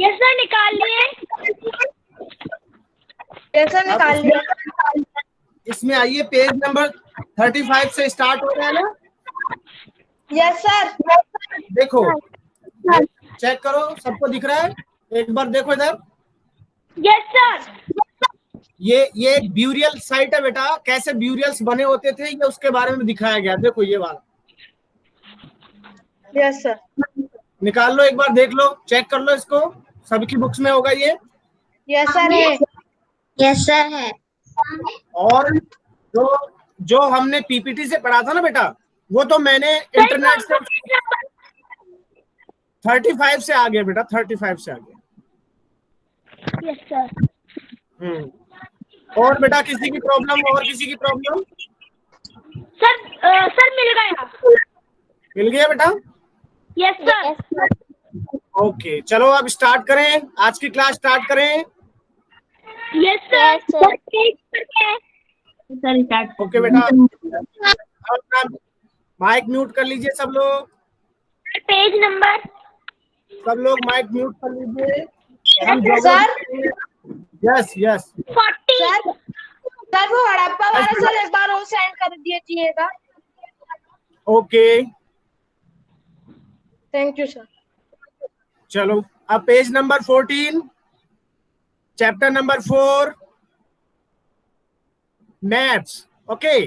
Yes sir, निकाल लिए। Yes sir, निकाल लिया। इसमें आइए, पेज नंबर 35 से स्टार्ट हो रहा है ना। Yes sir. देखो, चेक करो, सबको दिख रहा है? एक बार देखो इधर। Yes sir. ये एक ब्यूरियल साइट है बेटा। कैसे ब्यूरियल्स बने होते थे ये उसके बारे में दिखाया गया। देखो ये वाला। Yes sir. निकाल लो, एक बार देख लो, चेक कर लो इसको। सबकी बुक्स में होगा ये। यस सर है। यस सर है। और जो हमने पीपीटी से पढ़ा था ना बेटा, वो तो मैंने इंटरनेट से 35 से आ गया बेटा, 35 से आ गया। Yes sir. और बेटा किसी की प्रॉब्लम? और किसी की प्रॉब्लम? सर मिल गया। मिल गया बेटा? Yes sir. ओके, चलो अब स्टार्ट करें, आज की क्लास स्टार्ट करें। Yes sir. ओके बेटा, माइक म्यूट कर लीजिए सब लोग। Page number. सब लोग माइक म्यूट कर लीजिए। सर। Yes yes 40। सर वो हड़प्पा वाला सर एक बार और सेंड कर दीजिएगा। Okay, thank you sir. चलो अब page number 14, chapter number 4, maths. Okay,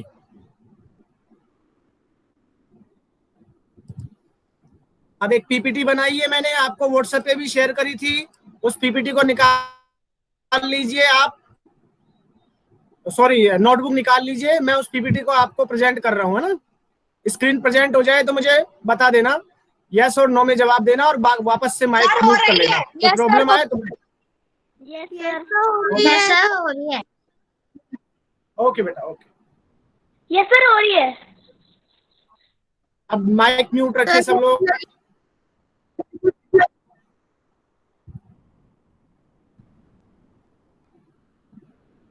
अब एक पीपीटी बनाई है, मैंने आपको व्हाट्सएप पे भी शेयर करी थी। उस पीपीटी को निकाल लीजिए आप, सॉरी नोटबुक निकाल लीजिए। मैं उस पीपीटी को आपको प्रेजेंट कर रहा हूँ, है ना। स्क्रीन प्रेजेंट हो जाए तो मुझे बता देना, यस और नो में जवाब देना, और वापस से माइक म्यूट कर लेना। कोई प्रॉब्लम आए तो। Yes sir. यस सर हो रही है। ओके बेटा, ओके। यस सर हो रही है। अब माइक म्यूट रखिए सब लोग।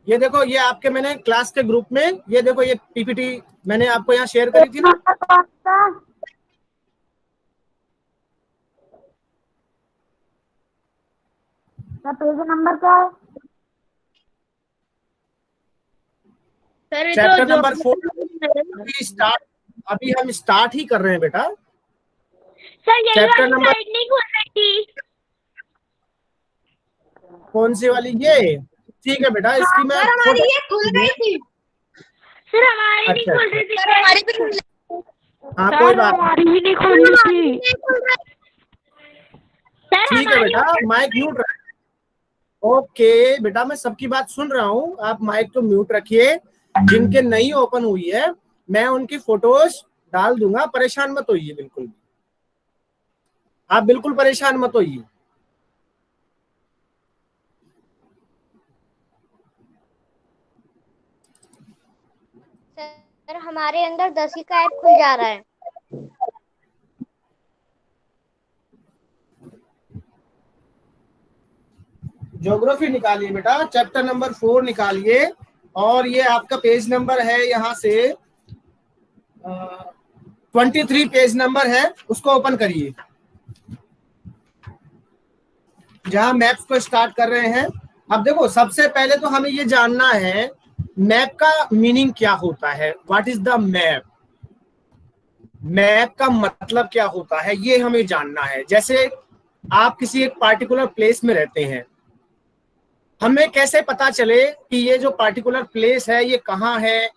ये देखो, ये आपके मैंने क्लास के ग्रुप में, ये देखो ये पीपीटी मैंने आपको यहाँ शेयर करी थी ना। पेज नंबर क्या है सर? चैप्टर नंबर 4 अभी हम स्टार्ट ही कर रहे हैं बेटा। सर ये चैप्टर नंबर साइड नहीं खोल रही थी। कौन सी वाली? ये ठीक है बेटा, इसकी मैं सर हमारी ये खुल गई थी। सर हमारी नहीं खोल रही थी। सर हमारी भी खुल गई। हाँ कोई बात हमारी भी नहीं खोल रही थी। ठीक है बेटा, माइक म्यूट रख। ओके बेटा, मैं सबकी बात सुन रहा हूँ, आप माइक तो म्यूट रखिए। जिनके नहीं ओपन हुई है मैं उनकी फोटोज डाल दूंगा, परेशान मत होइए बिल्कुल भी। आप बिल्कुल परेशान मत होइए। सर हमारे अंदर 10 का ऐप खुल जा रहा है। ज्योग्राफी निकालिए बेटा, चैप्टर नंबर 4 निकालिए, और ये आपका पेज नंबर है, यहाँ से 23 पेज नंबर है, उसको ओपन करिए जहां मैप्स को स्टार्ट कर रहे हैं। अब देखो, सबसे पहले तो हमें ये जानना है मैप का मीनिंग क्या होता है। What is the map? Map का मतलब क्या होता है ये हमें जानना है। जैसे आप किसी एक पार्टिकुलर प्लेस में रहते हैं, हमें कैसे पता चले कि ये जो पार्टिकुलर प्लेस है ये कहाँ है।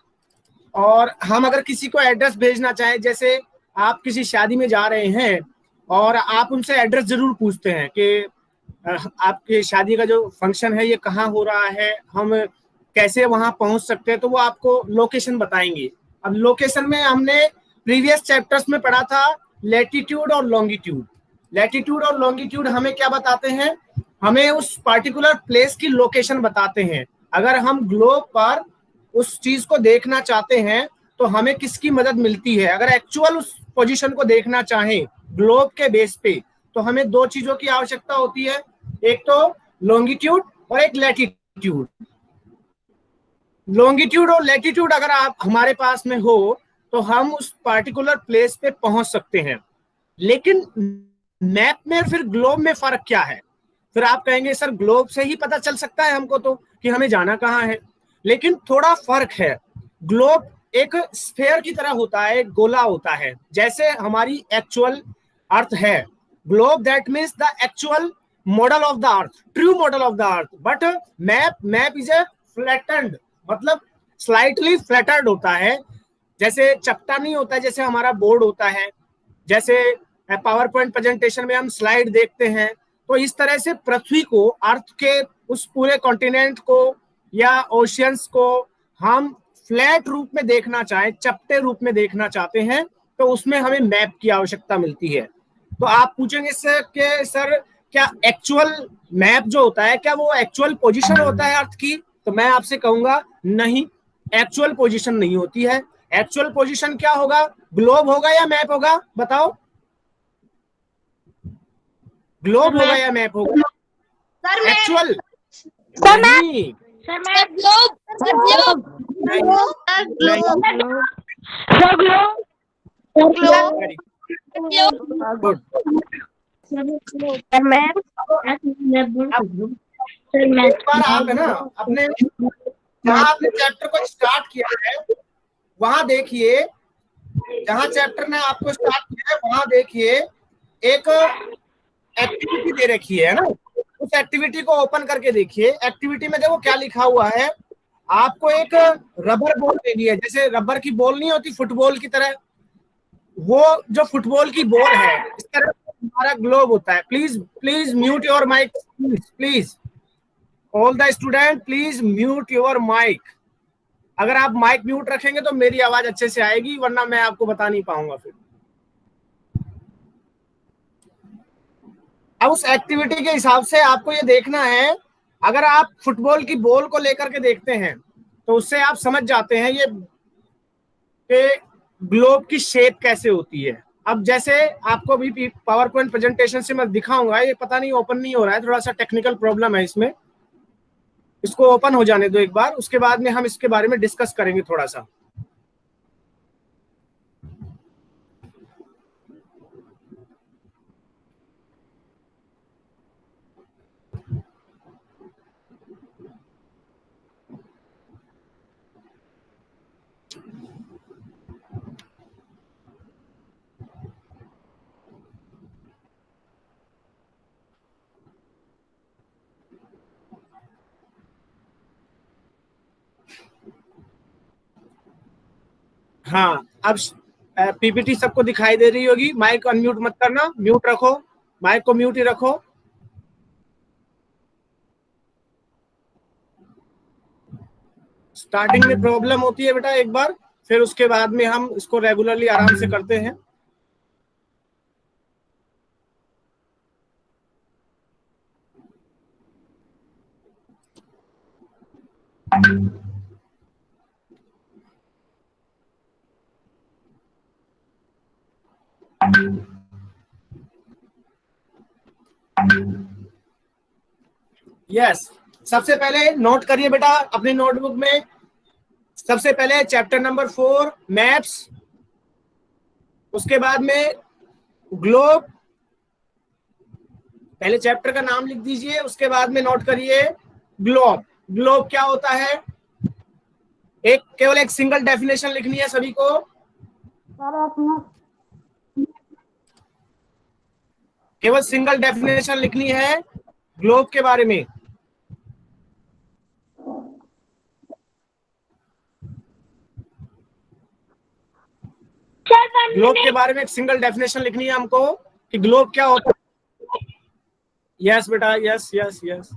और हम अगर किसी को एड्रेस भेजना चाहें, जैसे आप किसी शादी में जा रहे हैं और आप उनसे एड्रेस जरूर पूछते हैं कि आपके शादी का जो फंक्शन है ये कहाँ हो रहा है, हम कैसे वहां पहुंच सकते हैं, तो वो आपको लोकेशन बताएंगे। अब लोकेशन में हमने प्रीवियस चैप्टर्स में पढ़ा था लैटिट्यूड और लॉन्गिट्यूड। लैटिट्यूड और लॉन्गिट्यूड हमें क्या बताते हैं? हमें उस पार्टिकुलर प्लेस की लोकेशन बताते हैं। अगर हम ग्लोब पर उस चीज को देखना चाहते हैं तो हमें किसकी मदद मिलती है? अगर एक्चुअल उस पोजीशन को देखना चाहें ग्लोब के बेस पे, तो हमें दो चीजों की आवश्यकता होती है, एक तो लॉन्गिट्यूड और एक लैटिट्यूड। लॉन्गिट्यूड और लैटिट्यूड अगर आप हमारे पास में हो तो हम उस पार्टिकुलर प्लेस पे पहुंच सकते हैं। लेकिन मैप में फिर ग्लोब में फर्क क्या है? फिर आप कहेंगे सर ग्लोब से ही पता चल सकता है हमको तो कि हमें जाना कहाँ है, लेकिन थोड़ा फर्क है। ग्लोब एक स्फेयर की तरह होता है, एक गोला होता है, जैसे हमारी एक्चुअल अर्थ है। Globe that means the actual model of the earth, true model of the earth. But map is a flattened, मतलब स्लाइटली फ्लैटर्ड होता है, जैसे चपटा नहीं होता है, जैसे हमारा बोर्ड होता है, जैसे पावर पॉइंट प्रेजेंटेशन में हम स्लाइड देखते हैं। तो इस तरह से पृथ्वी को, अर्थ के उस पूरे कॉन्टिनेंट को या ओशियंस को हम फ्लैट रूप में देखना चाहें, चपटे रूप में देखना चाहते हैं, तो उसमें हमें मैप की आवश्यकता मिलती है। तो आप पूछेंगे सर कि सर क्या एक्चुअल मैप जो होता है क्या वो एक्चुअल पोजीशन होता है अर्थ की? तो मैं आपसे कहूंगा नहीं, एक्चुअल पोजीशन नहीं होती है। एक्चुअल पोजीशन क्या होगा? ग्लोब होगा या मैप होगा? बताओ, ग्लोब होगा या मैप होगा? सर मैं एक्चुअल सर मैं नहीं, सर मैं ग्लोब सर ग्लोब नहीं, नहीं। Sir globe globe Very globe good. Sir मैं सर मैं एक बार आप है ना अपने जहाँ आपने चैप्टर को स्टार्ट किया है वहां देखिए, जहाँ चैप्टर ने आपको स्टार्ट किया है वहां देखिए एक एक्टिविटी दे रखी है ना, उस एक्टिविटी को ओपन करके देखिए। एक्टिविटी में देखो क्या लिखा हुआ है। आपको एक रबर बॉल देनी है, जैसे रबर की बॉल नहीं होती फुटबॉल की तरह, वो जो फुटबॉल की बॉल है इस तरह हमारा ग्लोब होता है। Please please mute your mic, please all the student please mute your mic. अगर आप माइक म्यूट रखेंगे तो मेरी आवाज अच्छे से आएगी, वरना मैं आपको बता नहीं पाऊंगा फिर। अब उस एक्टिविटी के हिसाब से आपको ये देखना है, अगर आप फुटबॉल की बॉल को लेकर के देखते हैं तो उससे आप समझ जाते हैं ये ग्लोब की शेप कैसे होती है। अब जैसे आपको भी पावर पॉइंट प्रेजेंटेशन से मैं दिखाऊंगा, ये पता नहीं ओपन नहीं हो रहा है, थोड़ा सा टेक्निकल प्रॉब्लम है इसमें, इसको ओपन हो जाने दो एक बार, उसके बाद में हम इसके बारे में डिस्कस करेंगे थोड़ा सा। हाँ, अब पीपीटी सबको दिखाई दे रही होगी। माइक अनम्यूट मत करना, म्यूट रखो, माइक को म्यूट ही रखो। स्टार्टिंग में प्रॉब्लम होती है बेटा एक बार, फिर उसके बाद में हम इसको रेगुलरली आराम से करते हैं। यस, सबसे पहले नोट करिए बेटा अपनी नोटबुक में, सबसे पहले चैप्टर नंबर 4 मैप्स, उसके बाद में ग्लोब, पहले चैप्टर का नाम लिख दीजिए, उसके बाद में नोट करिए ग्लोब। ग्लोब क्या होता है? एक केवल एक सिंगल डेफिनेशन लिखनी है सभी को। केवल सिंगल डेफिनेशन लिखनी है ग्लोब के बारे में। ग्लोब के बारे में एक सिंगल डेफिनेशन लिखनी है हमको कि ग्लोब क्या होता है। यस बेटा, यस यस यस।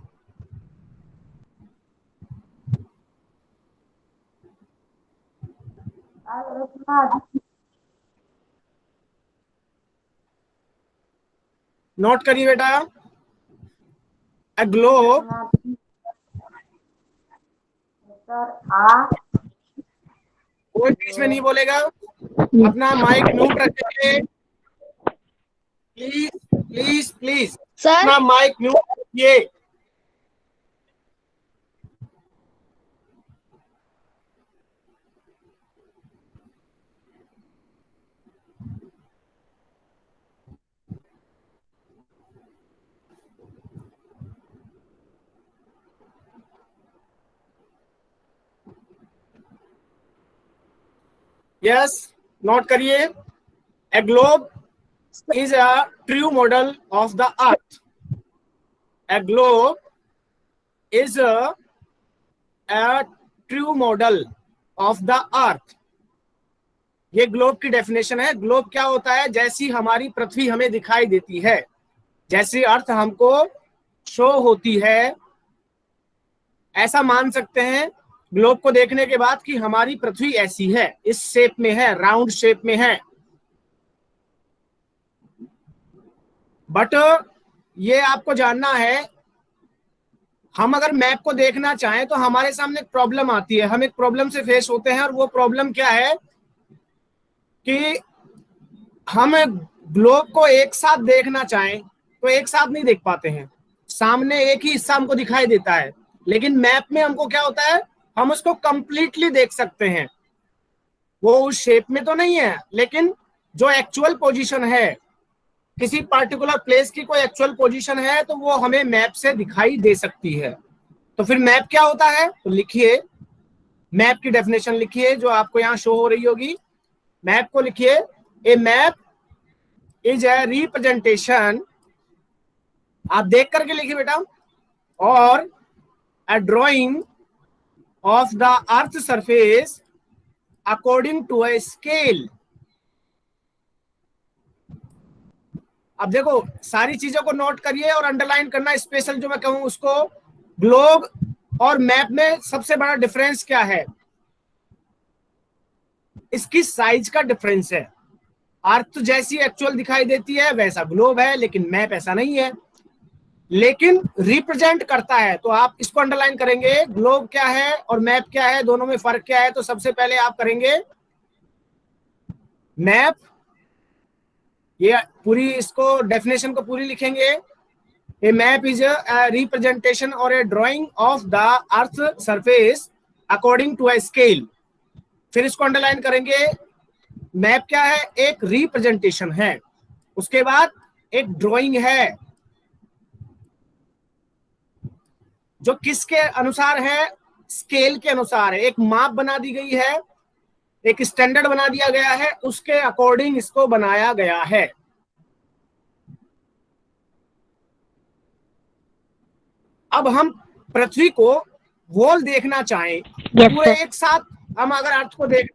नोट करिए बेटा, अ ग्लोब, कोई बीच में नहीं बोलेगा, अपना माइक म्यूट रखेंगे, प्लीज प्लीज प्लीज सर अपना माइक म्यूट रखिए। यस, नोट करिए। ए globe is a true model of the earth. A globe is a true model of the अर्थ। ये ग्लोब की डेफिनेशन है। ग्लोब क्या होता है? जैसी हमारी पृथ्वी हमें दिखाई देती है, जैसी अर्थ हमको शो होती है, ऐसा मान सकते हैं ग्लोब को देखने के बाद कि हमारी पृथ्वी ऐसी है, इस शेप में है, राउंड शेप में है। बट ये आपको जानना है, हम अगर मैप को देखना चाहें तो हमारे सामने एक प्रॉब्लम आती है, हम एक प्रॉब्लम से फेस होते हैं। और वो प्रॉब्लम क्या है कि हम ग्लोब को एक साथ देखना चाहें तो एक साथ नहीं देख पाते हैं। सामने एक ही हिस्सा हमको दिखाई देता है, लेकिन मैप में हमको क्या होता है, हम उसको कंप्लीटली देख सकते हैं। वो उस शेप में तो नहीं है, लेकिन जो एक्चुअल पोजीशन है, किसी पार्टिकुलर प्लेस की कोई एक्चुअल पोजीशन है, तो वो हमें मैप से दिखाई दे सकती है। तो फिर मैप क्या होता है? तो लिखिए, मैप की डेफिनेशन लिखिए जो आपको यहां शो हो रही होगी। मैप को लिखिए, ए मैप इज ए रिप्रेजेंटेशन, आप देख करके लिखिए बेटा, और a drawing of the earth surface according to a scale। अब देखो, सारी चीजों को नोट करिए और अंडरलाइन करना। स्पेशल जो मैं कहूं उसको, ग्लोब और मैप में सबसे बड़ा डिफरेंस क्या है? इसकी साइज का डिफरेंस है। अर्थ जैसी एक्चुअल दिखाई देती है वैसा ग्लोब है, लेकिन मैप ऐसा नहीं है, लेकिन रिप्रेजेंट करता है। तो आप इसको अंडरलाइन करेंगे, ग्लोब क्या है और मैप क्या है, दोनों में फर्क क्या है। तो सबसे पहले आप करेंगे मैप, ये पूरी इसको डेफिनेशन को पूरी लिखेंगे। A map is a representation और a drawing of the earth surface according to a scale. फिर इसको अंडरलाइन करेंगे, मैप क्या है? एक रिप्रेजेंटेशन है। उसके बाद एक ड्राइंग है, जो किसके अनुसार है? स्केल के अनुसार है। एक माप बना दी गई है, एक स्टैंडर्ड बना दिया गया है, उसके अकॉर्डिंग इसको बनाया गया है। अब हम पृथ्वी को होल देखना चाहें, पूरे एक साथ हम अगर अर्थ को देख,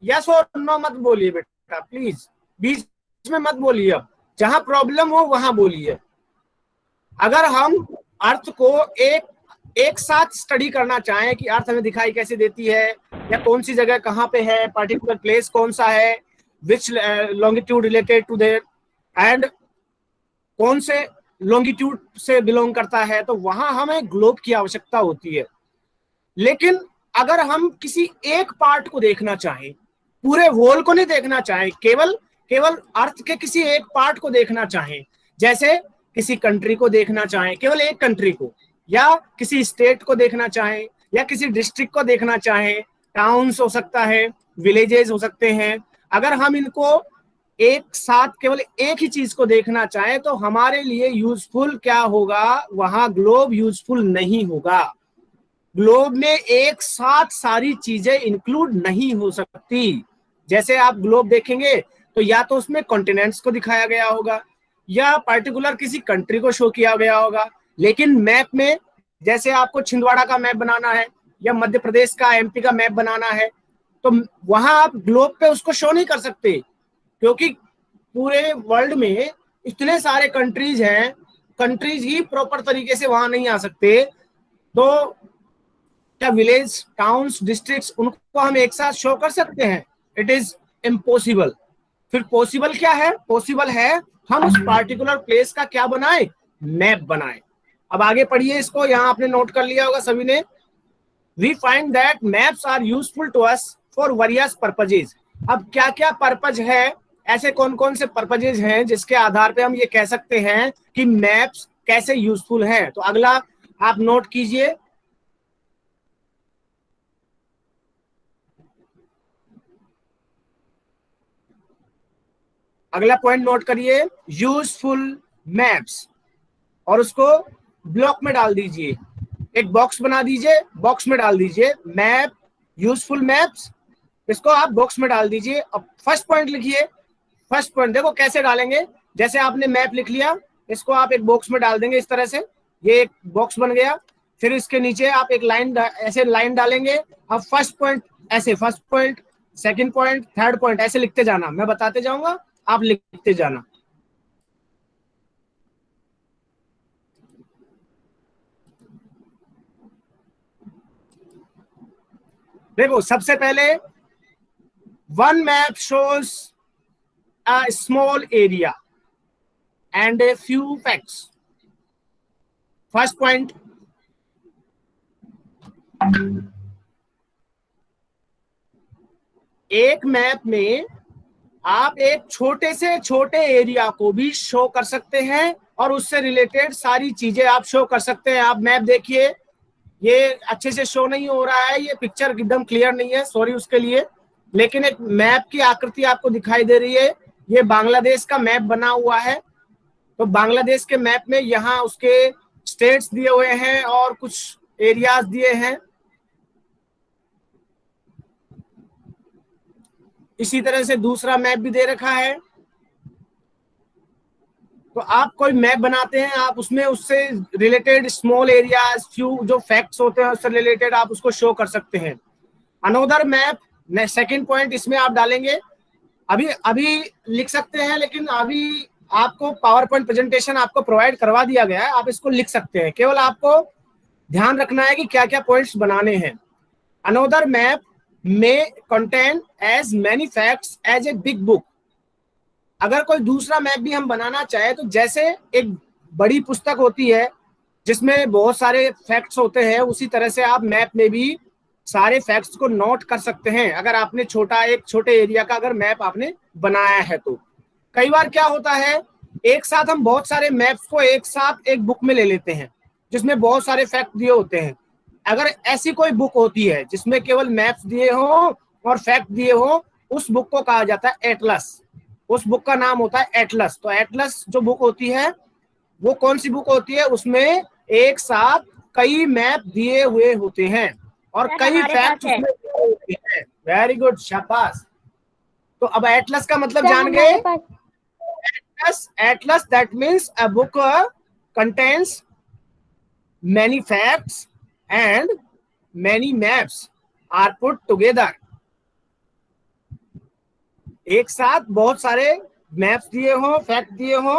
यस और नो मत बोलिए बेटा प्लीज, बीच में मत बोलिए। अब जहां प्रॉब्लम हो वहां बोलिए। अगर हम अर्थ को एक साथ स्टडी करना चाहें कि अर्थ हमें दिखाई कैसे देती है, या कौन सी जगह कहाँ पे है, पर्टिकुलर प्लेस कौन सा है, which longitude related to there, and कौन से लॉन्गिट्यूड से बिलोंग करता है, तो वहां हमें ग्लोब की आवश्यकता होती है। लेकिन अगर हम किसी एक पार्ट को देखना चाहें, पूरे होल को नहीं देखना चाहें, केवल अर्थ के किसी एक पार्ट को देखना चाहें, जैसे किसी कंट्री को देखना चाहें, केवल एक कंट्री को, या किसी स्टेट को देखना चाहें, या किसी डिस्ट्रिक्ट को देखना चाहें, टाउन्स हो सकता है, विलेजेस हो सकते हैं, अगर हम इनको एक साथ केवल एक ही चीज को देखना चाहें तो हमारे लिए यूजफुल क्या होगा? वहां ग्लोब यूजफुल नहीं होगा। ग्लोब में एक साथ सारी चीजें इंक्लूड नहीं हो सकती। जैसे आप ग्लोब देखेंगे तो या तो उसमें कॉन्टिनेंट्स को दिखाया गया होगा, या पर्टिकुलर किसी कंट्री को शो किया गया होगा। लेकिन मैप में, जैसे आपको छिंदवाड़ा का मैप बनाना है या मध्य प्रदेश का, एमपी का मैप बनाना है, तो वहां आप ग्लोब पे उसको शो नहीं कर सकते, क्योंकि पूरे वर्ल्ड में इतने सारे कंट्रीज हैं, कंट्रीज ही प्रॉपर तरीके से वहां नहीं आ सकते। तो क्या विलेज, टाउन्स, डिस्ट्रिक्ट्स, उनको हम एक साथ शो कर सकते हैं? It is impossible. फिर पॉसिबल क्या है? पॉसिबल है हम उस पार्टिकुलर प्लेस का क्या बनाए? मैप बनाए। अब आगे पढ़िए इसको, यहां आपने नोट कर लिया होगा सभी ने। We find that maps are useful to us for various purposes. अब क्या क्या पर्पज है, ऐसे कौन कौन से पर्पजेज हैं जिसके आधार पे हम ये कह सकते हैं कि मैप्स कैसे यूजफुल हैं? तो अगला आप नोट कीजिए, अगला पॉइंट नोट करिए, यूजफुल मैप्स, और उसको ब्लॉक में डाल दीजिए, एक बॉक्स बना दीजिए, बॉक्स में डाल दीजिए मैप, यूजफुल मैप्स, इसको आप बॉक्स में डाल दीजिए। अब फर्स्ट पॉइंट लिखिए। फर्स्ट पॉइंट देखो कैसे डालेंगे, जैसे आपने मैप लिख लिया, इसको आप एक बॉक्स में डाल देंगे इस तरह से, ये एक बॉक्स बन गया। फिर इसके नीचे आप एक लाइन ऐसे लाइन डालेंगे। अब फर्स्ट पॉइंट ऐसे, first point, second point, third point ऐसे लिखते जाना, मैं बताते जाऊंगा, आप लिखते जाना। देखो सबसे पहले one map shows a small area and a few facts. First point, एक मैप में आप एक छोटे से छोटे एरिया को भी शो कर सकते हैं और उससे रिलेटेड सारी चीजें आप शो कर सकते हैं। आप मैप देखिए, ये अच्छे से शो नहीं हो रहा है, ये पिक्चर एकदम क्लियर नहीं है, सॉरी उसके लिए, लेकिन एक मैप की आकृति आपको दिखाई दे रही है। ये बांग्लादेश का मैप बना हुआ है। तो बांग्लादेश के मैप में यहाँ उसके स्टेट्स दिए हुए हैं और कुछ एरियाज दिए हैं। इसी तरह से दूसरा मैप भी दे रखा है। तो आप कोई मैप बनाते हैं, आप उसमें उससे रिलेटेड स्मॉल एरियाज, फ्यू जो फैक्ट्स होते हैं उससे रिलेटेड आप उसको शो कर सकते हैं। अनदर मैप, सेकंड पॉइंट इसमें आप डालेंगे, अभी लिख सकते हैं, लेकिन अभी आपको पावर पॉइंट प्रेजेंटेशन आपको प्रोवाइड करवा दिया गया है, आप इसको लिख सकते हैं। केवल आपको ध्यान रखना है कि क्या क्या पॉइंट्स बनाने हैं। अनदर मैप में contain as many facts as a big book. अगर कोई दूसरा मैप भी हम बनाना चाहे तो जैसे एक बड़ी पुस्तक होती है जिसमें बहुत सारे फैक्ट्स होते हैं, उसी तरह से आप मैप में भी सारे फैक्ट्स को नोट कर सकते हैं। अगर आपने एक छोटे एरिया का अगर मैप आपने बनाया है तो कई बार क्या होता है, एक साथ हम बहुत सारे मैप्स को एक साथ एक बुक में ले लेते हैं जिसमें बहुत सारे फैक्ट दिए होते हैं। अगर ऐसी कोई बुक होती है जिसमें केवल मैप्स दिए हो और फैक्ट दिए हो, उस बुक को कहा जाता है एटलस। उस बुक का नाम होता है एटलस। तो एटलस जो बुक होती है वो कौन सी बुक होती है, उसमें एक साथ कई मैप दिए हुए होते हैं और कई फैक्ट उसमें दिए होते हैं। वेरी गुड, शाबाश। तो अब एटलस का मतलब जान गए। Atlas, that means a book contains many facts and many maps are put together. एक साथ बहुत सारे मैप्स दिए हो, फैक्ट दिए हो।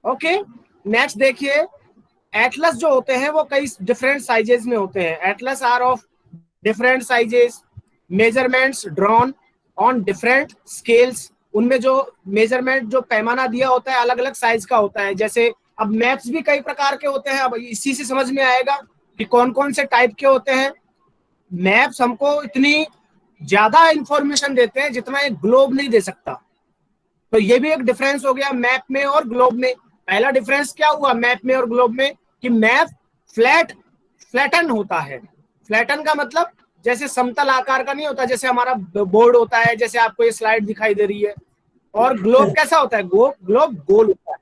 ओके, नेक्स्ट देखिए, एटलस जो होते हैं वो कई डिफरेंट साइजेस में होते हैं। Atlas are of different sizes, measurements drawn on different scales. उनमें जो मेजरमेंट, जो पैमाना दिया होता है अलग अलग साइज का होता है। जैसे अब मैप्स भी कई प्रकार के होते हैं, अब इसी से समझ में आएगा कि कौन कौन से टाइप के होते हैं। मैप्स हमको इतनी ज्यादा इंफॉर्मेशन देते हैं जितना एक ग्लोब नहीं दे सकता। तो ये भी एक डिफरेंस हो गया मैप में और ग्लोब में। पहला डिफरेंस क्या हुआ मैप में और ग्लोब में, कि मैप फ्लैटन होता है। फ्लैटन का मतलब जैसे समतल आकार का नहीं होता, जैसे हमारा बोर्ड होता है, जैसे आपको ये स्लाइड दिखाई दे रही है। और ग्लोब कैसा होता है, ग्लोब गोल होता है।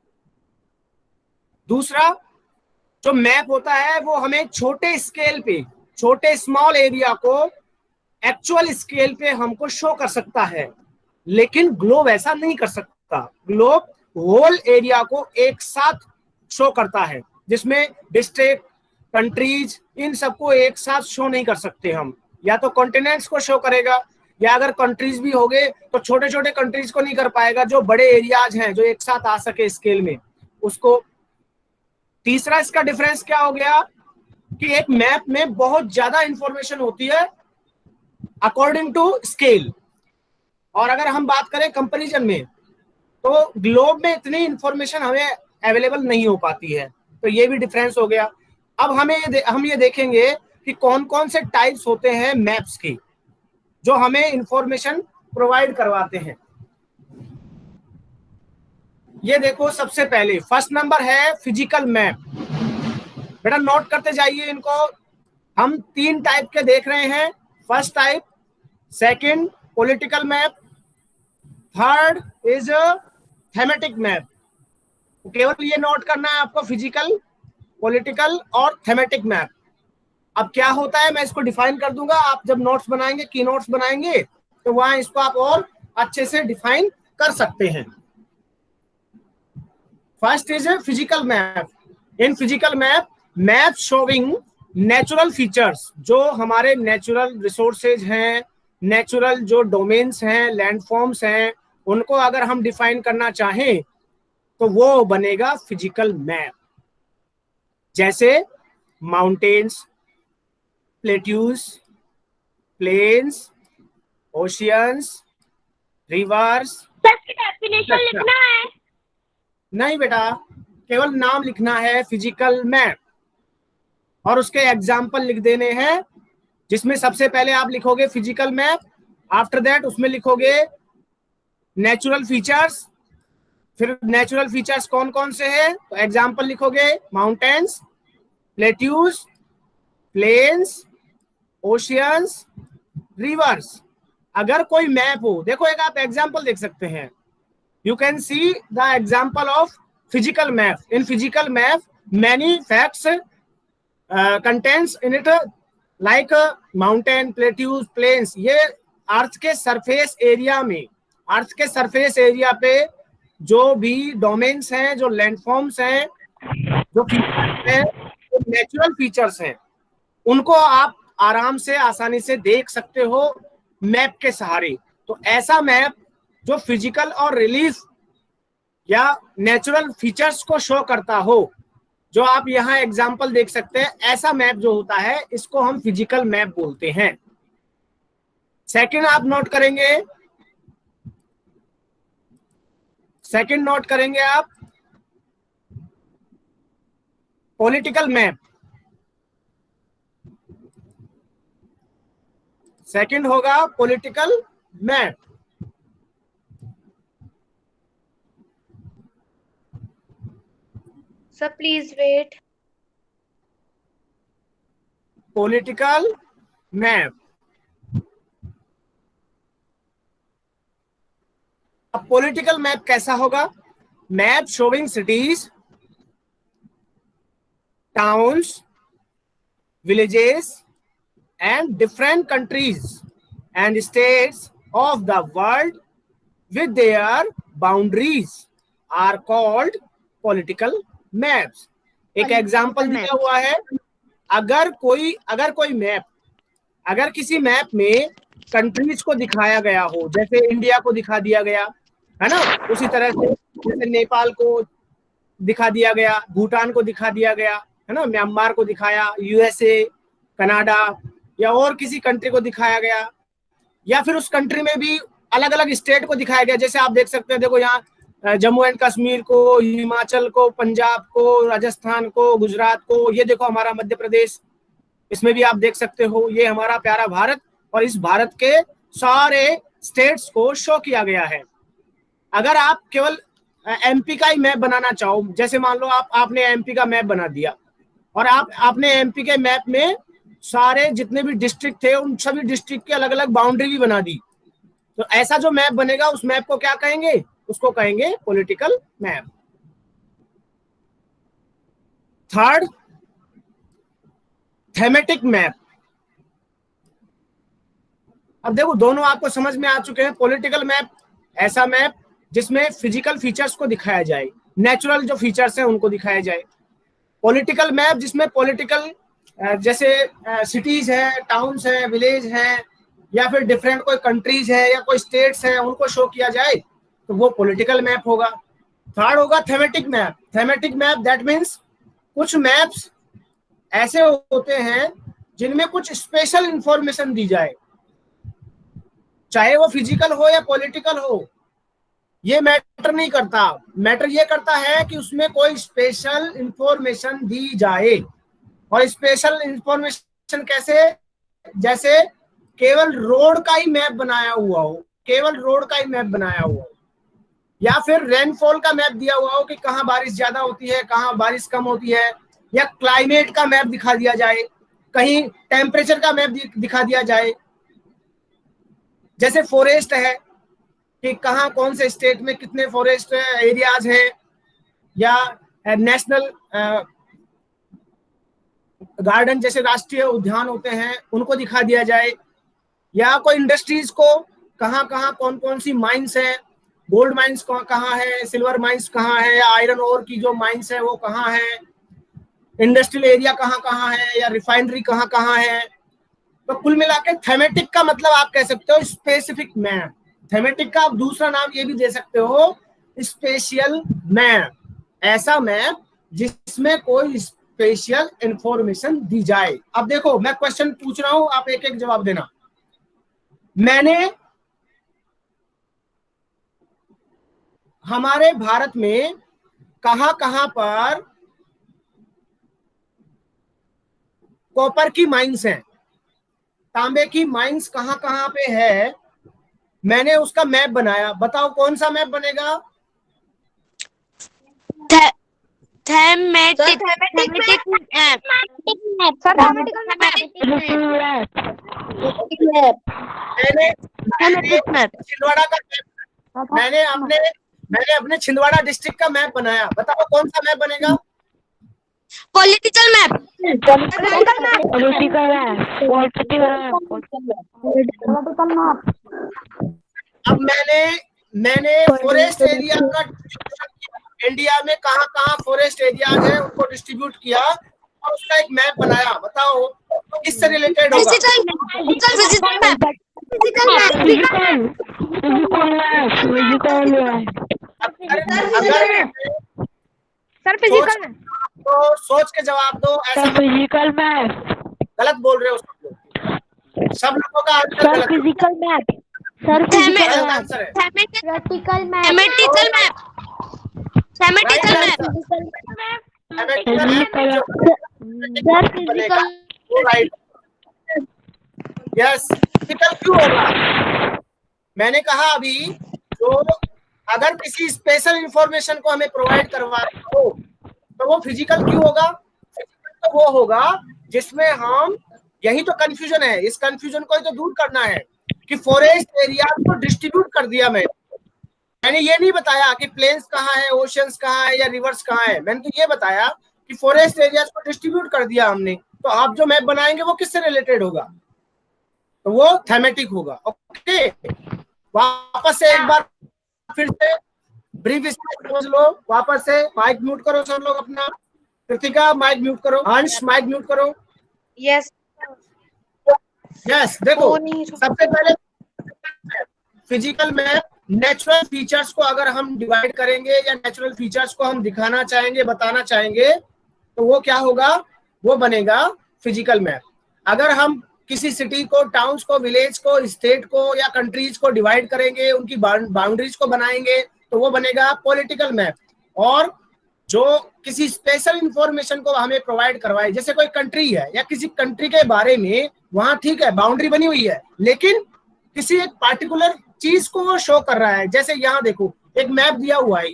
दूसरा जो मैप होता है वो हमें छोटे स्केल पे, छोटे स्मॉल एरिया को एक्चुअल स्केल पे हमको शो कर सकता है, लेकिन ग्लोब ऐसा नहीं कर सकता। ग्लोब होल एरिया को एक साथ शो करता है, जिसमें डिस्ट्रिक्ट, कंट्रीज, इन सबको एक साथ शो नहीं कर सकते हम। या तो कॉन्टिनेंट्स को शो करेगा, या अगर कंट्रीज भी हो गए तो छोटे छोटे कंट्रीज को नहीं कर पाएगा। जो बड़े एरियाज हैं जो एक साथ आ सके स्केल में, उसको। तीसरा इसका डिफरेंस क्या हो गया कि एक मैप में बहुत ज्यादा इंफॉर्मेशन होती है अकॉर्डिंग टू स्केल, और अगर हम बात करें कंपैरिजन में तो ग्लोब में इतनी इंफॉर्मेशन हमें अवेलेबल नहीं हो पाती है। तो ये भी डिफरेंस हो गया। अब हम ये देखेंगे कि कौन कौन से टाइप्स होते हैं मैप्स की जो हमें इंफॉर्मेशन प्रोवाइड करवाते हैं। ये देखो, सबसे पहले फर्स्ट नंबर है फिजिकल मैप। बेटा नोट करते जाइए इनको। हम 3 टाइप के देख रहे हैं। First type, second political map, third is thematic map. केवल ये नोट करना है आपको, फिजिकल, पॉलिटिकल और थेमेटिक मैप। अब क्या होता है मैं इसको डिफाइन कर दूंगा, आप जब नोट्स बनाएंगे, की नोट्स बनाएंगे, तो वहां इसको आप और अच्छे से डिफाइन कर सकते हैं। First is physical map. In physical map showing natural features, जो हमारे नेचुरल रिसोर्सेज हैं, नेचुरल जो डोमेन्स हैं, लैंडफॉर्म्स हैं, उनको अगर हम डिफाइन करना चाहें तो वो बनेगा फिजिकल मैप। जैसे mountains, plateaus, plains, oceans, rivers. Sir की डेफिनेशन लिखना है? नहीं बेटा, केवल नाम लिखना है फिजिकल मैप, और उसके एग्जाम्पल लिख देने हैं, जिसमें सबसे पहले आप लिखोगे फिजिकल मैप, आफ्टर दैट उसमें लिखोगे नेचुरल फीचर्स। फिर नेचुरल फीचर्स कौन कौन से हैं, तो एग्जाम्पल लिखोगे mountains, plateaus, plains, oceans, rivers. अगर कोई मैप हो, देखो एक आप एग्जाम्पल देख सकते हैं, you can see the example of physical map. In physical map many facts contains in it, like mountain, plateaus, plains। ये अर्थ के सरफेस एरिया में, अर्थ के सरफेस एरिया पे जो भी डोमेन्स हैं, जो लैंडफॉर्म्स हैं, जो फीचर्स हैं, जो नेचुरल फीचर्स हैं, उनको आप आराम से आसानी से देख सकते हो मैप के सहारे। तो ऐसा मैप जो फिजिकल और रिलीफ या नेचुरल फीचर्स को शो करता हो, जो आप यहाँ एग्जाम्पल देख सकते हैं, ऐसा मैप जो होता है इसको हम फिजिकल मैप बोलते हैं। सेकंड आप नोट करेंगे, सेकंड नोट करेंगे आप पॉलिटिकल मैप। सेकंड होगा political map. Sir, please wait. Political map. अब पॉलिटिकल मैप कैसा होगा? Map showing cities, towns, villages and different countries and states of the world with their boundaries are called political maps। एक example दिया हुआ है, अगर कोई मैप, अगर किसी मैप में कंट्रीज को दिखाया गया हो, जैसे इंडिया को दिखा दिया गया है ना, उसी तरह से जैसे नेपाल को दिखा दिया गया, भूटान को दिखा दिया गया है ना, म्यांमार को दिखाया, यूएसए, कनाडा या और किसी कंट्री को दिखाया गया, या फिर उस कंट्री में भी अलग अलग स्टेट को दिखाया गया। जैसे आप देख सकते हैं, देखो यहाँ जम्मू एंड कश्मीर को, हिमाचल को, पंजाब को, राजस्थान को, गुजरात को, ये देखो हमारा मध्य प्रदेश, इसमें भी आप देख सकते हो, ये हमारा प्यारा भारत, और इस भारत के सारे स्टेट्स को शो किया गया है। अगर आप केवल एमपी का ही मैप बनाना चाहो, जैसे मान लो आपने एमपी का मैप बना दिया, और आपने एमपी के मैप में सारे जितने भी डिस्ट्रिक्ट थे उन सभी डिस्ट्रिक्ट की अलग अलग बाउंड्री भी बना दी, तो ऐसा जो मैप बनेगा उस मैप को क्या कहेंगे? उसको कहेंगे political map. Third, thematic map. अब देखो दोनों आपको समझ में आ चुके हैं। पॉलिटिकल मैप ऐसा मैप जिसमें फिजिकल फीचर्स को दिखाया जाए, नेचुरल जो फीचर्स हैं उनको दिखाया जाए। पॉलिटिकल मैप जिसमें पॉलिटिकल जैसे सिटीज है, टाउन्स है, विलेज है, या फिर डिफरेंट कोई कंट्रीज है या कोई स्टेट्स हैं, उनको शो किया जाए, तो वो पॉलिटिकल मैप होगा। थर्ड होगा thematic map. Thematic map that means कुछ मैप्स ऐसे होते हैं जिनमें कुछ स्पेशल इंफॉर्मेशन दी जाए, चाहे वो फिजिकल हो या पॉलिटिकल हो, ये मैटर नहीं करता। मैटर ये करता है कि उसमें कोई स्पेशल इंफॉर्मेशन दी जाए। और स्पेशल इंफॉर्मेशन कैसे? जैसे केवल रोड का ही मैप बनाया हुआ हो, केवल रोड का ही मैप बनाया हुआ हो, या फिर रेनफॉल का मैप दिया हुआ हो कि कहाँ बारिश ज्यादा होती है, कहाँ बारिश कम होती है, या क्लाइमेट का मैप दिखा दिया जाए, कहीं टेम्परेचर का मैप दिखा दिया जाए। जैसे फॉरेस्ट है कि कहाँ कौन से स्टेट में कितने फॉरेस्ट एरियाज हैं, या नेशनल गार्डन जैसे राष्ट्रीय उद्यान होते हैं उनको दिखा दिया जाए, या कोई इंडस्ट्रीज को कहाँ कहाँ कौन कौन सी माइंस है, गोल्ड माइंस कहाँ है, सिल्वर माइंस कहाँ है, या आयरन ओर की जो माइंस है वो कहाँ है, इंडस्ट्रियल एरिया कहाँ कहाँ है, या रिफाइनरी कहाँ कहाँ है। तो कुल मिला के थेमेटिक का मतलब आप कह सकते हो स्पेसिफिक मैप। थेमेटिक का आप दूसरा नाम ये भी दे सकते हो स्पेशियल मैप, ऐसा मैप जिसमें कोई स्पेशल इंफॉर्मेशन दी जाए। अब देखो मैं क्वेश्चन पूछ रहा हूं, आप एक एक जवाब देना। मैंने हमारे भारत में कहां कहां पर कॉपर की माइंस हैं, तांबे की माइंस कहां कहां पे है, मैंने उसका मैप बनाया। बताओ कौन सा मैप बनेगा? Thematic map. Sir thematical map. Chhindwara का मैप, मैंने अपने छिंदवाड़ा डिस्ट्रिक्ट का मैप बनाया। बताओ कौन सा मैप बनेगा? Political map. अब मैंने फॉरेस्ट एरिया का इंडिया में कहाँ कहाँ फॉरेस्ट एरियाज है उनको डिस्ट्रीब्यूट किया और उसका एक मैप बनाया। बताओ किससे रिलेटेड होगा? Sir physical map. तो सोच के जवाब दो। ऐसा फिजिकल मैप। गलत बोल रहे हो सब लोगों का आंसर सर गलत है। Physical map. सर गलत फिजिकल आंसर है। Practical map. Thematical map. Thematical map. Sir physical. Right, yes. Physical क्यों होगा? मैंने कहा अभी तो अगर किसी स्पेशल इंफॉर्मेशन को हमें प्रोवाइड करवा हो तो वो फिजिकल क्यों होगा? फिजिकल तो वो होगा जिसमें हम, यही तो कंफ्यूजन है, इस कंफ्यूजन को ही तो दूर करना है कि फॉरेस्ट एरिया को डिस्ट्रीब्यूट कर दिया मैंने ये नहीं बताया कि प्लेन्स कहाँ है, ओशंस कहाँ है या रिवर्स कहाँ है। मैंने तो ये बताया कि फॉरेस्ट एरियाज को डिस्ट्रीब्यूट कर दिया हमने। तो आप जो मैप बनाएंगे वो किससे रिलेटेड होगा? तो वो थेमेटिक होगा। ओके, वापस से एक बार फिर से ब्रीफ समझ लो। वापस से माइक म्यूट करो सब लोग अपना। कृतिका माइक म्यूट करो, अंश माइक म्यूट करो। यस यस, देखो सबसे पहले फिजिकल मैप नेचुरल फीचर्स को अगर हम डिवाइड करेंगे या नेचुरल फीचर्स को हम दिखाना चाहेंगे, बताना चाहेंगे, तो वो क्या होगा? वो बनेगा फिजिकल मैप। अगर हम किसी सिटी को, टाउन्स को, विलेज को, स्टेट को या कंट्रीज को डिवाइड करेंगे, उनकी बाउंड्रीज को बनाएंगे, तो वो बनेगा पॉलिटिकल मैप। और जो किसी स्पेशल इंफॉर्मेशन को हमें प्रोवाइड करवाए, जैसे कोई कंट्री है या किसी कंट्री के बारे में वहां ठीक है बाउंड्री बनी हुई है, लेकिन किसी एक पार्टिकुलर चीज को वो शो कर रहा है। जैसे यहाँ देखो एक मैप दिया हुआ है,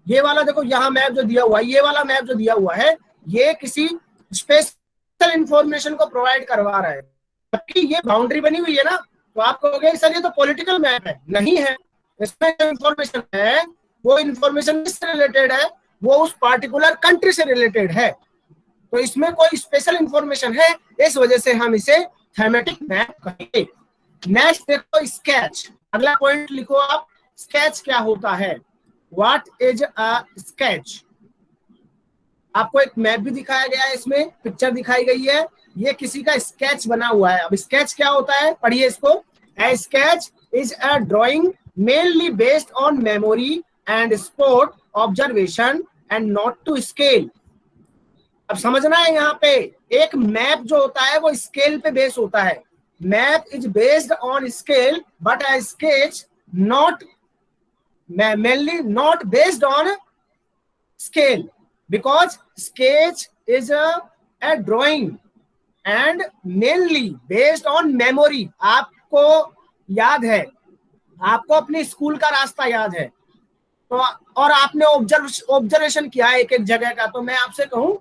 ये वाला देखो, यहाँ मैप जो दिया हुआ है, ये वाला मैप जो दिया हुआ है, ये किसी स्पेशल इंफॉर्मेशन को प्रोवाइड करवा रहा है, जबकि ये बाउंड्री बनी हुई है ना। तो आप कहोगे सर ये तो पॉलिटिकल मैप है। नहीं है, इसमें जो इंफॉर्मेशन है वो इंफॉर्मेशन किससे रिलेटेड है? वो उस पार्टिकुलर कंट्री से रिलेटेड है। तो इसमें कोई स्पेशल इंफॉर्मेशन है, इस वजह से हम इसे थेमेटिक मैप कहेंगे। नेक्स्ट देखो स्केच। अगला पॉइंट लिखो आप, स्केच क्या होता है? What is a sketch? आपको एक मैप भी दिखाया गया है, इसमें पिक्चर दिखाई गई है, ये किसी का स्केच बना हुआ है। अब स्केच क्या होता है, पढ़िए इसको। A sketch is a drawing mainly based on memory and spot observation and not to scale. अब समझना है यहाँ पे, एक मैप जो होता है वो स्केल पे बेस होता है। Map is based on scale but a sketch not, mainly not based on scale, because sketch is a drawing and mainly based on memory। आपको याद है, आपको अपने स्कूल का रास्ता याद है, तो और आपने ऑब्जर्वेशन किया है एक एक जगह का। तो मैं आपसे कहूं,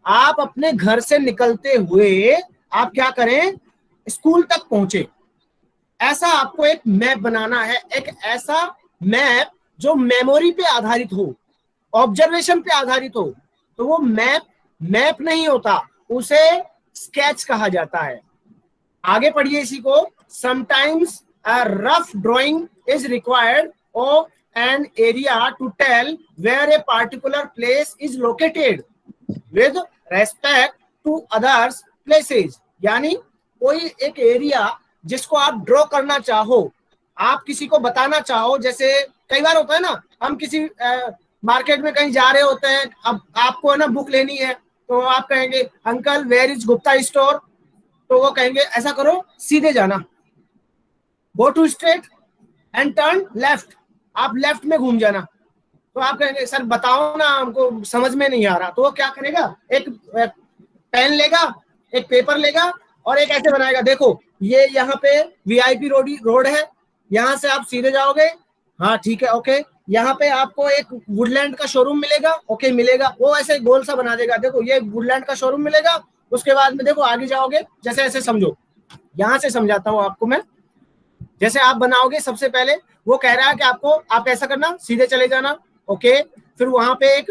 आप अपने घर से निकलते हुए आप क्या करें, स्कूल तक पहुंचे, ऐसा आपको एक मैप बनाना है। एक ऐसा मैप जो मेमोरी पे आधारित हो, ऑब्जर्वेशन पे आधारित हो, तो वो मैप नहीं होता, उसे स्केच कहा जाता है। आगे पढ़िए इसी को। Sometimes a rough drawing is required of an area to tell where a particular place is located with respect to others places. यानी कोई एक एरिया जिसको आप ड्रॉ करना चाहो, आप किसी को बताना चाहो, जैसे कई बार होता है ना, हम किसी मार्केट में कहीं जा रहे होते हैं, अब आपको है ना बुक लेनी है, तो आप कहेंगे uncle where is Gupta store, तो वो कहेंगे ऐसा करो सीधे जाना, go to straight and turn left, आप लेफ्ट में घूम जाना। तो आप कहेंगे सर बताओ ना, हमको समझ में नहीं आ रहा। तो वो क्या करेगा, एक पेन लेगा, एक पेपर लेगा और एक ऐसे बनाएगा, देखो ये यहाँ पे वीआईपी रोड है, यहाँ से आप सीधे जाओगे, हाँ ठीक है ओके, यहाँ पे आपको एक वुडलैंड का शोरूम मिलेगा, ओके मिलेगा, वो ऐसे गोल सा बना देगा, देखो ये वुडलैंड का शोरूम मिलेगा, उसके बाद में देखो आगे जाओगे, जैसे ऐसे समझो, यहाँ से समझाता हूँ आपको मैं। जैसे आप बनाओगे, सबसे पहले वो कह रहा है कि आपको, आप ऐसा करना, सीधे चले जाना, ओके, फिर वहां पे एक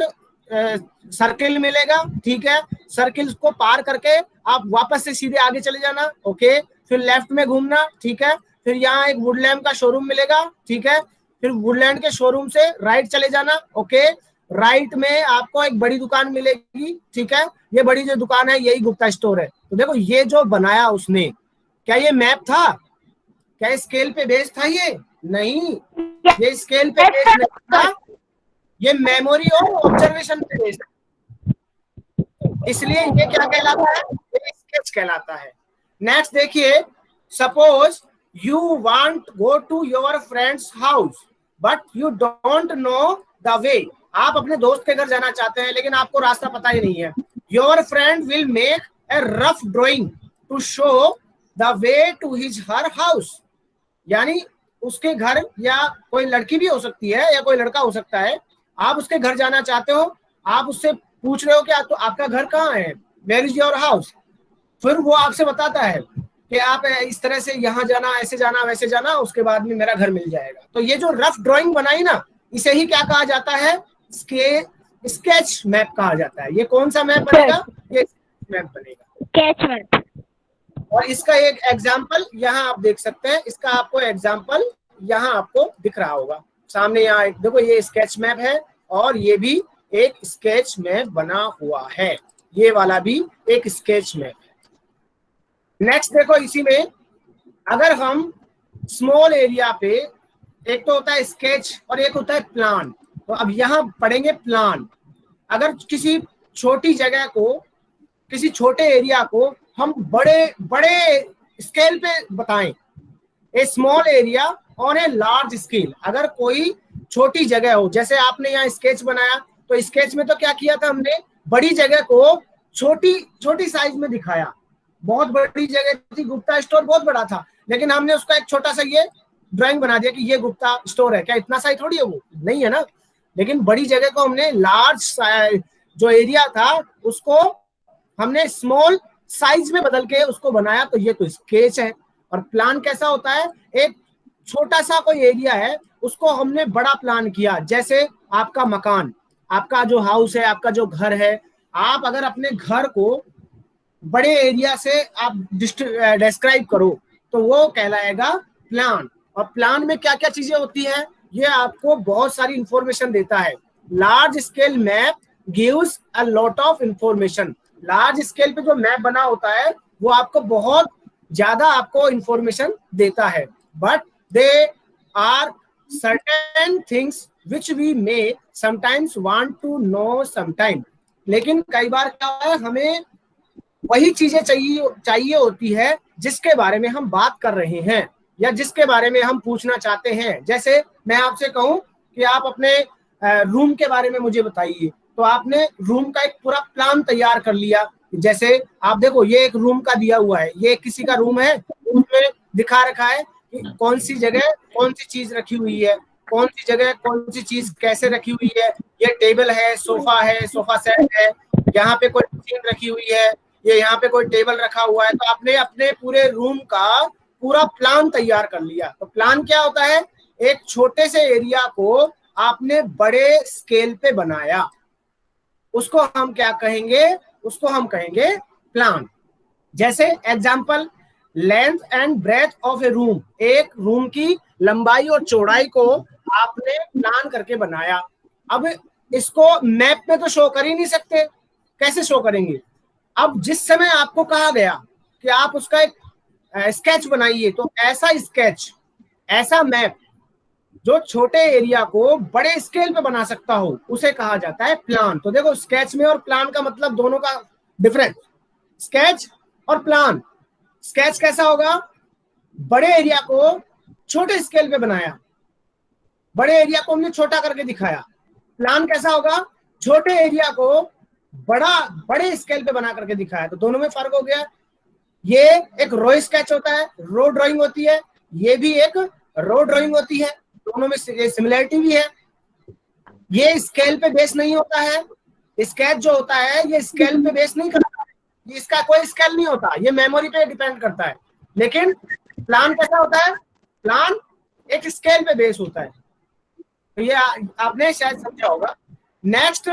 सर्किल मिलेगा, ठीक है, सर्किल को पार करके आप वापस से सीधे आगे चले जाना, ओके, फिर लेफ्ट में घूमना, ठीक है, फिर यहाँ एक वुडलैंड का शोरूम मिलेगा, ठीक है, फिर वुडलैंड के शोरूम से राइट चले जाना, ओके, राइट में आपको एक बड़ी दुकान मिलेगी, ठीक है, ये बड़ी जो दुकान है यही गुप्ता स्टोर है। तो देखो ये जो बनाया उसने, क्या ये मैप था, क्या स्केल पे बेस्ड था? ये नहीं, ये स्केल पे बेस्ड नहीं था, ये मेमोरी और ऑब्जर्वेशन पे बेस्ड, इसलिए ये क्या कहलाता है, ये स्केच कहलाता है। नेक्स्ट देखिए, suppose you want go to your friend's house but you don't know the way। आप अपने दोस्त के घर जाना चाहते हैं लेकिन आपको रास्ता पता ही नहीं है। your friend will make a rough drawing to show the way to his her house। यानी उसके घर, या कोई लड़की भी हो सकती है या कोई लड़का हो सकता है, आप उसके घर जाना चाहते हो, आप उससे पूछ रहे हो कि तो आपका घर कहाँ है, where is your house, फिर वो आपसे बताता है कि आप इस तरह से यहाँ जाना, ऐसे जाना, वैसे जाना, उसके बाद में मेरा घर मिल जाएगा। तो ये जो रफ ड्राइंग बनाई ना, इसे ही क्या कहा जाता है, स्केच मैप कहा जाता है। ये कौन सा मैप बनेगा, ये मैप बनेगा, स्केच मैप। और इसका एक एग्जांपल यहाँ आप देख सकते हैं, इसका आपको एग्जांपल यहाँ आपको दिख रहा होगा सामने, यहाँ देखो ये स्केच मैप है और ये भी एक स्केच मैप बना हुआ है, ये वाला भी एक स्केच मैप है। नेक्स्ट देखो, इसी में अगर हम स्मॉल एरिया पे, एक तो होता है स्केच और एक होता है प्लान, तो अब यहाँ पढ़ेंगे प्लान। अगर किसी छोटी जगह को, किसी छोटे एरिया को हम बड़े बड़े स्केल पे बताएं, a small area on a large scale, अगर कोई छोटी जगह हो, जैसे आपने यहाँ स्केच बनाया, तो स्केच में तो क्या किया था हमने, बड़ी जगह को छोटी छोटी साइज में दिखाया। बहुत बड़ी जगह थी, गुप्ता स्टोर बहुत बड़ा था, लेकिन हमने उसका एक छोटा सा ये ड्राइंग बना दिया कि ये गुप्ता स्टोर है। क्या इतना साइज थोड़ी है, वो नहीं है ना, लेकिन बड़ी जगह को हमने, लार्ज जो एरिया था उसको हमने स्मॉल साइज में बदल के उसको बनाया, तो ये तो स्केच है। और प्लान कैसा होता है, एक छोटा सा कोई एरिया है उसको हमने बड़ा प्लान किया, जैसे आपका मकान, आपका जो हाउस है, आपका जो घर है, आप अगर अपने घर को बड़े एरिया से आप डिस्क्राइब करो तो वो कहलाएगा प्लान। और प्लान में क्या क्या चीजें होती हैं, ये आपको बहुत सारी इंफॉर्मेशन देता है। Large scale map gives a lot of information. Large scale पे जो मैप बना होता है वो आपको बहुत ज्यादा आपको इंफॉर्मेशन देता है, but they are certain things which we may sometimes want to know sometime. लेकिन कई बार क्या है, हमें वही चीजें चाहिए होती है जिसके बारे में हम बात कर रहे हैं या जिसके बारे में हम पूछना चाहते हैं। जैसे मैं आपसे कहूं कि आप अपने रूम के बारे में मुझे बताइए, तो आपने रूम का एक पूरा प्लान तैयार कर लिया। जैसे आप देखो, ये एक रूम का दिया हुआ है, ये किसी का रूम है, उसमें दिखा रखा है कि कौन सी जगह कौन सी चीज रखी हुई है, कौन सी जगह कौन सी चीज कैसे रखी हुई है। ये टेबल है, सोफा सेट है, यहाँ पे कोई मशीन रखी हुई है, ये यहाँ पे कोई टेबल रखा हुआ है। तो आपने अपने पूरे रूम का पूरा प्लान तैयार कर लिया। तो प्लान क्या होता है, एक छोटे से एरिया को आपने बड़े स्केल पे बनाया, उसको हम क्या कहेंगे, उसको हम कहेंगे प्लान। जैसे example, length and breadth of a room, एक रूम की लंबाई और चौड़ाई को आपने प्लान करके बनाया। अब इसको मैप में तो शो कर ही नहीं सकते, कैसे शो करेंगे? अब जिस समय आपको कहा गया कि आप उसका एक स्केच बनाइए, तो ऐसा स्केच, ऐसा मैप जो छोटे एरिया को बड़े स्केल पे बना सकता हो, उसे कहा जाता है प्लान। तो देखो, स्केच में और प्लान का मतलब दोनों का डिफरेंस, स्केच और प्लान। स्केच कैसा होगा? बड़े एरिया को छोटे स्केल पे बनाया, बड़े एरिया को हमने छोटा करके दिखाया। प्लान कैसा होगा? छोटे एरिया को बड़े स्केल पे बना करके दिखाया। तो दोनों में फर्क हो गया। ये एक रो स्केच होता है, रो ड्राइंग होती है, ये भी एक रो ड्राइंग होती है, दोनों में सिमिलरिटी भी है। ये स्केल पे बेस नहीं होता है, स्केच जो होता है ये स्केल पे बेस नहीं करता है, इसका कोई स्केल नहीं होता, ये मेमोरी पे डिपेंड करता है। लेकिन प्लान कैसा होता है? प्लान एक स्केल पे बेस होता है। तो ये आपने शायद समझा होगा। Next,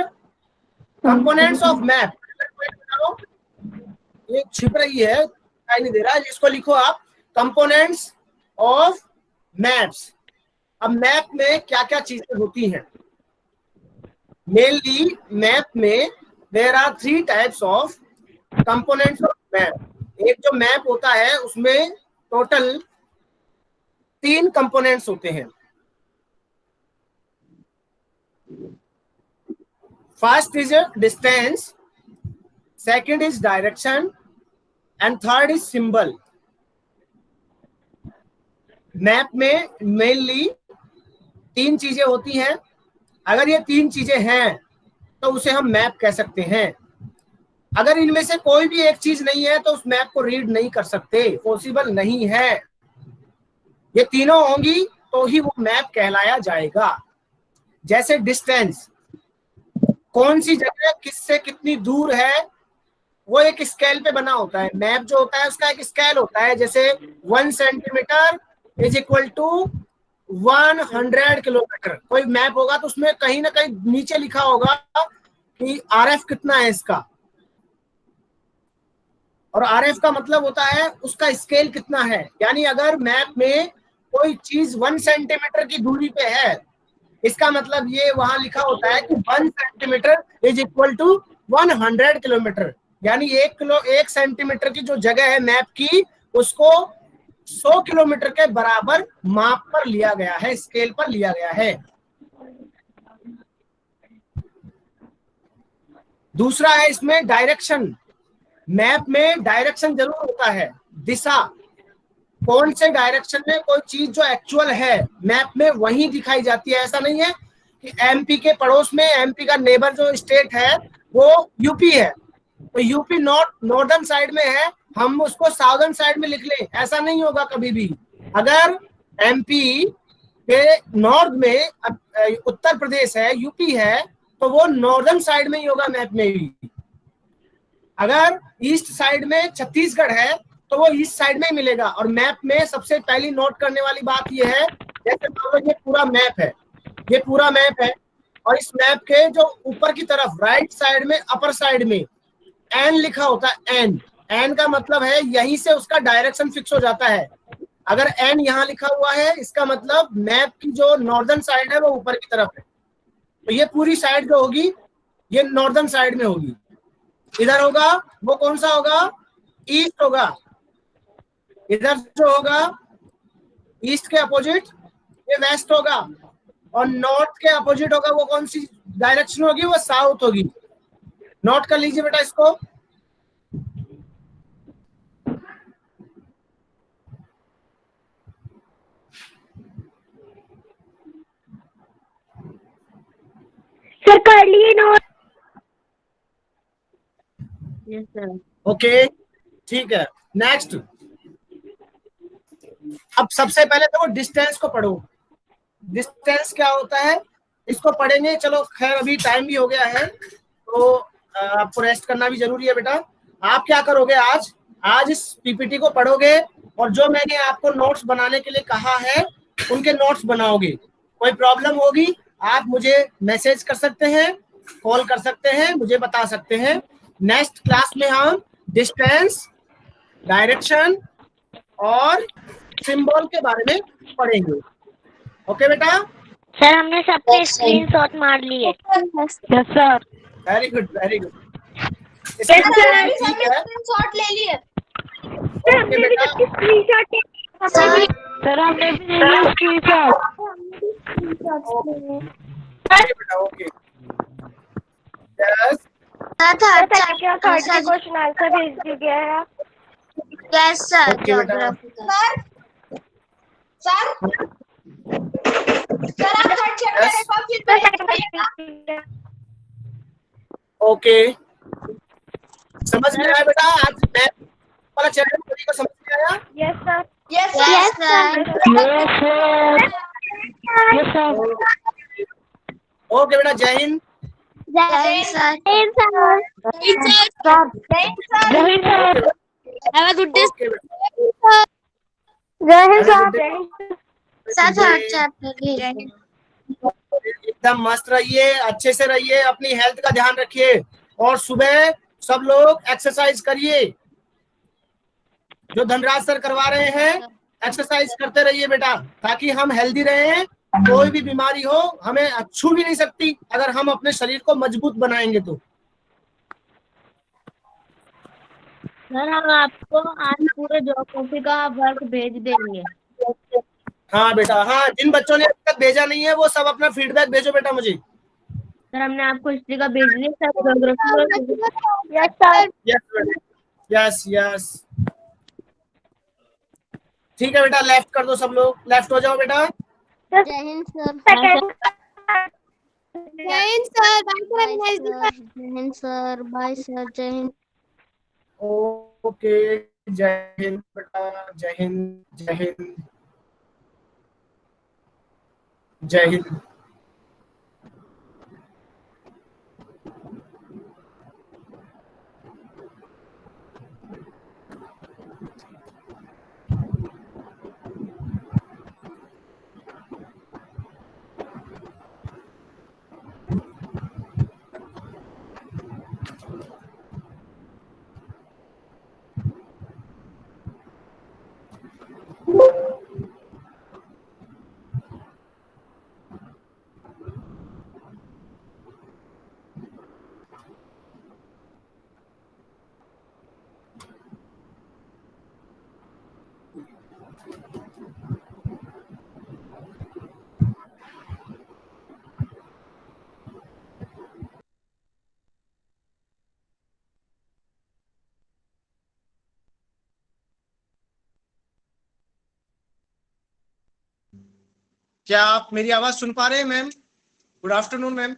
components of map. ये छिप रही है, दिखाई नहीं दे रहा है, इसको लिखो आप, कंपोनेंट्स ऑफ मैप्स। अब मैप में क्या क्या चीजें होती हैं? मेनली मैप में there are 3 types of components of map. एक जो मैप होता है उसमें टोटल 3 कंपोनेंट्स होते हैं। First is distance, second is direction and third is symbol. Map में मेनली 3 चीजें होती हैं। अगर ये 3 चीजें हैं तो उसे हम मैप कह सकते हैं। अगर इनमें से कोई भी एक चीज नहीं है तो उस मैप को रीड नहीं कर सकते, पॉसिबल नहीं है। ये तीनों होंगी तो ही वो मैप कहलाया जाएगा। जैसे डिस्टेंस, कौन सी जगह किससे कितनी दूर है, वो एक स्केल पे बना होता है। मैप जो होता है उसका एक स्केल होता है, जैसे 1 centimetre is equal to 100 kilometre. कोई मैप होगा तो उसमें कहीं ना कहीं नीचे लिखा होगा कि RF कितना है इसका, और RF का मतलब होता है उसका स्केल कितना है। यानी अगर मैप में कोई चीज 1 सेंटीमीटर की दूरी पे है, इसका मतलब ये वहां लिखा होता है कि 1 centimetre is equal to 100 kilometre. यानी 1 सेंटीमीटर की जो जगह है मैप की, उसको 100 किलोमीटर के बराबर माप पर लिया गया है, स्केल पर लिया गया है। दूसरा है इसमें डायरेक्शन। मैप में डायरेक्शन जरूर होता है, दिशा। कौन से डायरेक्शन में कोई चीज जो एक्चुअल है मैप में वही दिखाई जाती है। ऐसा नहीं है कि MP के पड़ोस में, MP का नेबर जो स्टेट है वो UP है, तो UP नॉर्दर्न साइड में है, हम उसको साउदर्न साइड में लिख लें, ऐसा नहीं होगा कभी भी। अगर MP के नॉर्थ में उत्तर प्रदेश है, UP है, तो वो नॉर्दर्न साइड में ही होगा मैप में भी। अगर ईस्ट साइड में छत्तीसगढ़ है तो वो ईस्ट साइड में ही मिलेगा। और मैप में सबसे पहली नोट करने वाली बात ये है, जैसे मान लो ये पूरा मैप है, ये पूरा मैप है, और इस मैप के जो ऊपर की तरफ राइट साइड में, अपर साइड में N लिखा होता है। N का मतलब है यहीं से उसका डायरेक्शन फिक्स हो जाता है। अगर N यहाँ लिखा हुआ है, इसका मतलब मैप की जो नॉर्दर्न साइड है वो ऊपर की तरफ है, तो ये पूरी साइड जो होगी ये नॉर्दर्न साइड में होगी। इधर होगा वो कौन सा होगा? ईस्ट होगा। इधर जो होगा ईस्ट के अपोजिट ये वेस्ट होगा, और नॉर्थ के अपोजिट होगा वो कौन सी डायरेक्शन होगी? वो साउथ होगी। नोट कर लीजिए बेटा इसको। सर कर लिए नोट। Yes sir. ओके, ठीक है। नेक्स्ट, अब सबसे पहले तो वो डिस्टेंस को पढ़ो। डिस्टेंस क्या होता है इसको पढ़ेंगे। चलो खैर अभी टाइम भी हो गया है, तो आपको रेस्ट करना भी जरूरी है बेटा। आप क्या करोगे, आज इस PPT को पढ़ोगे, और जो मैंने आपको नोट्स बनाने के लिए कहा है उनके नोट्स बनाओगे। कोई प्रॉब्लम होगी आप मुझे मैसेज कर सकते हैं, कॉल कर सकते हैं, मुझे बता सकते हैं। नेक्स्ट क्लास में हम डिस्टेंस, डायरेक्शन और सिंबल के बारे में पढ़ेंगे। ओके बेटा, सर हमने सबके स्क्रीनशॉट मार लिए। Yes sir. Very good very good. Sir ठीक हमने है, स्क्रीनशॉट ले लिए। ओके बेटा, सर हमने भी ले लिए स्क्रीनशॉट। ओके बेटा, okay. Yes third question answer भेज दीजिए आप। यस सर ओके बेटा, सर सर सर आप थर्ड चैप्टर यस एक बार फिर भेज दीजिएगा। ओके, समझ में आया बेटा? आज मैं वाला चैप्टर सभी को समझ में आया? Yes sir. Yes yes sir. Sir. Yes sir. Okay बेटा, जय हिंद। जय सर। जय Hind sir. Have a good day. Okay बेटा, जय Hind Very good sir. day. Sir third chapter एकदम मस्त रहिए, अच्छे से रहिए, अपनी हेल्थ का ध्यान रखिए और सुबह सब लोग एक्सरसाइज करिए। जो धनराज सर करवा रहे हैं, एक्सरसाइज करते रहिए बेटा, ताकि हम हेल्दी रहें। कोई भी बीमारी हो हमें छू भी नहीं सकती अगर हम अपने शरीर को मजबूत बनाएंगे तो। सर हम आपको आज पूरे ज्योग्राफी का वर्क भेज देंगे। हाँ बेटा, हाँ, जिन बच्चों ने अभी तक भेजा नहीं है वो सब अपना फीडबैक भेजो बेटा मुझे। सर हमने आपको हिस्ट्री का भेज दिया सर, ज्योग्राफी का। Yes sir. यस यस, ठीक है बेटा, लेफ्ट कर दो, सब लोग लेफ्ट हो जाओ बेटा। जय हिंद सर। जय हिंद सर, बाय सर। जय हिंद सर। Bye sir. जय हिंद। ओके, जय हिंद बेटा, जय हिंद, जय हिंद, जय हिंद। क्या आप मेरी आवाज सुन पा रहे हैं मैम? Good afternoon ma'am.